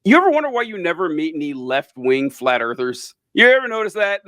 You ever wonder why you never meet any left-wing flat earthers? You ever notice that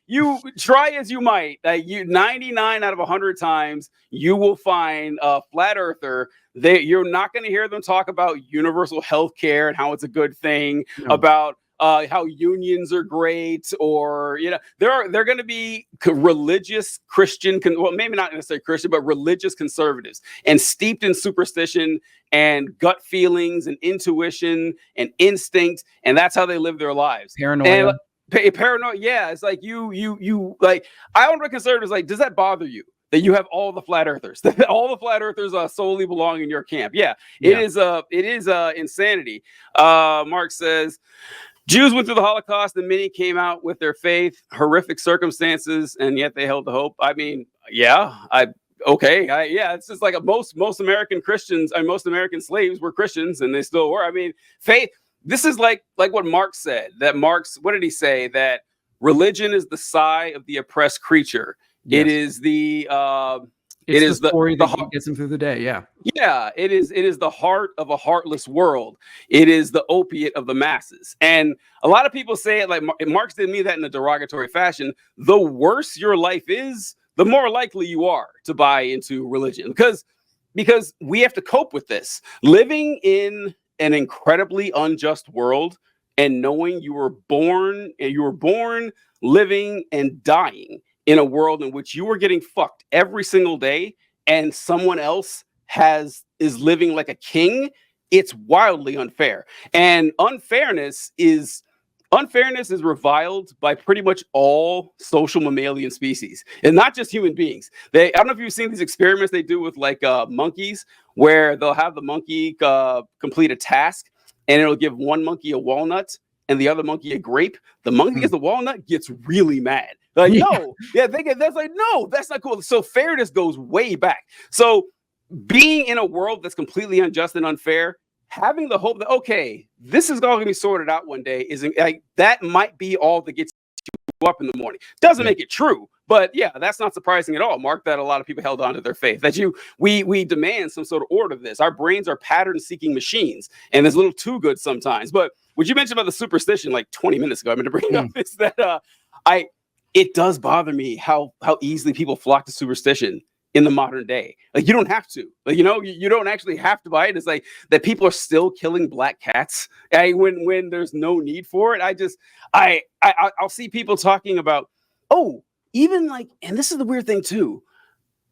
you try as you might, you 99 out of 100 times you will find a flat earther. You're not going to hear them talk about universal health care and how it's a good thing, No. about how unions are great, or they're going to be religious Christian, well, maybe not necessarily Christian, but religious conservatives, and steeped in superstition and gut feelings and intuition and instinct, and that's how they live their lives. Paranoia. And paranoia, yeah. It's like you like. I don't know, conservatives, like, does that bother you that you have all the flat earthers? All the flat earthers solely belong in your camp? Yeah, it is insanity. Mark says, Jews went through the Holocaust and many came out with their faith, horrific circumstances, and yet they held the hope. I mean, yeah, it's just like most American Christians and most American slaves were Christians, and they still were. I mean, faith. This is like what Marx said. What did he say? That religion is the sigh of the oppressed creature. Yes. It is the story that gets him through the day. Yeah. Yeah, it is the heart of a heartless world. It is the opiate of the masses. And a lot of people say it like Marx didn't mean that in a derogatory fashion. The worse your life is, the more likely you are to buy into religion, because we have to cope with this. Living in an incredibly unjust world and knowing you were born living and dying in a world in which you are getting fucked every single day and someone else is living like a king, it's wildly unfair. And unfairness is reviled by pretty much all social mammalian species, and not just human beings. I don't know if you've seen these experiments they do with like monkeys, where they'll have the monkey complete a task, and it'll give one monkey a walnut and the other monkey a grape. The monkey gets the walnut, gets really mad. Like, no, that's like, no, that's not cool. So fairness goes way back. So being in a world that's completely unjust and unfair, having the hope that, okay, this is all going to be sorted out one day, isn't like that might be all that gets you up in the morning. Doesn't make it true, but yeah, that's not surprising at all, Mark, that a lot of people held on to their faith. That we demand some sort of order of this. Our brains are pattern-seeking machines, and it's a little too good sometimes. But what you mentioned about the superstition like 20 minutes ago, I'm going to bring up is that it does bother me how easily people flock to superstition in the modern day. Like, you don't have to, like, you don't actually have to buy it. It's like that people are still killing black cats when there's no need for it. I'll see people talking about, even like, and this is the weird thing too.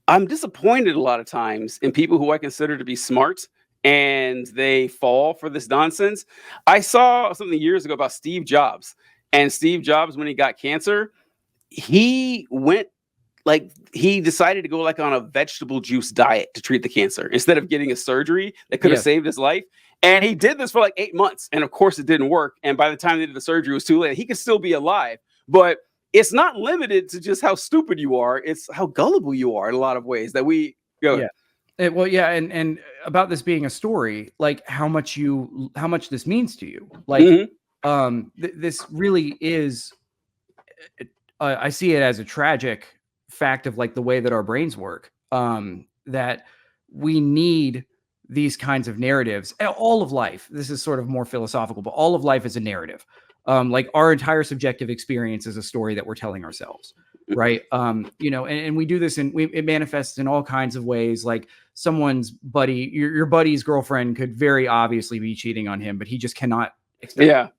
I'm disappointed a lot of times in people who I consider to be smart, and they fall for this nonsense. I saw something years ago about Steve Jobs, and Steve Jobs, when he got cancer, he decided to go like on a vegetable juice diet to treat the cancer instead of getting a surgery that could have saved his life. And he did this for like 8 months. And of course it didn't work. And by the time they did the surgery, it was too late. He could still be alive, but it's not limited to just how stupid you are. It's how gullible you are in a lot of ways that we go. Yeah. And about this being a story, like how much this means to you. Like, this really is, I see it as a tragic fact of like the way that our brains work, that we need these kinds of narratives. All of life, this is sort of more philosophical, but all of life is a narrative. Like our entire subjective experience is a story that we're telling ourselves, right? And we do this it manifests in all kinds of ways. Like someone's buddy, your buddy's girlfriend could very obviously be cheating on him, but he just cannot accept it.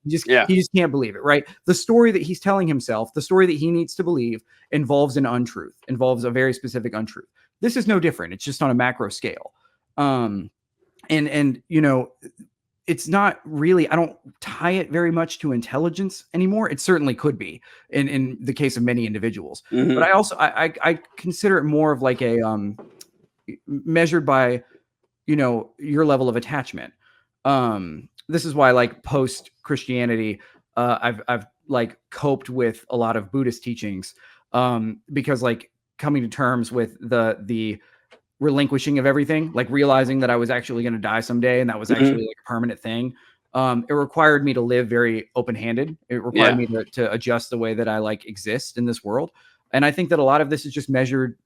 He just can't believe it, right? The story that he's telling himself, the story that he needs to believe, involves an untruth, involves a very specific untruth. This is no different. It's just on a macro scale. It's not really, I don't tie it very much to intelligence anymore. It certainly could be in the case of many individuals, but I also, I consider it more of like a, measured by, your level of attachment. This is why, like, post Christianity, I've like coped with a lot of Buddhist teachings, because like coming to terms with the relinquishing of everything, like realizing that I was actually going to die someday, and that was actually like a permanent thing. It required me to live very open-handed. It required me to adjust the way that I like exist in this world. And I think that a lot of this is just measured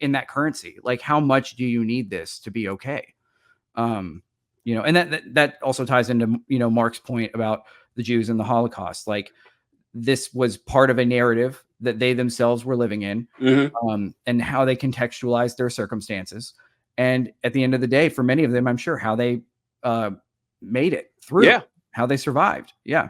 in that currency. Like, how much do you need this to be okay? you know, and that also ties into, you know, Mark's point about the Jews and the Holocaust. Like, this was part of a narrative that they themselves were living in, and how they contextualized their circumstances. And at the end of the day, for many of them, I'm sure how they made it through, how they survived. Yeah.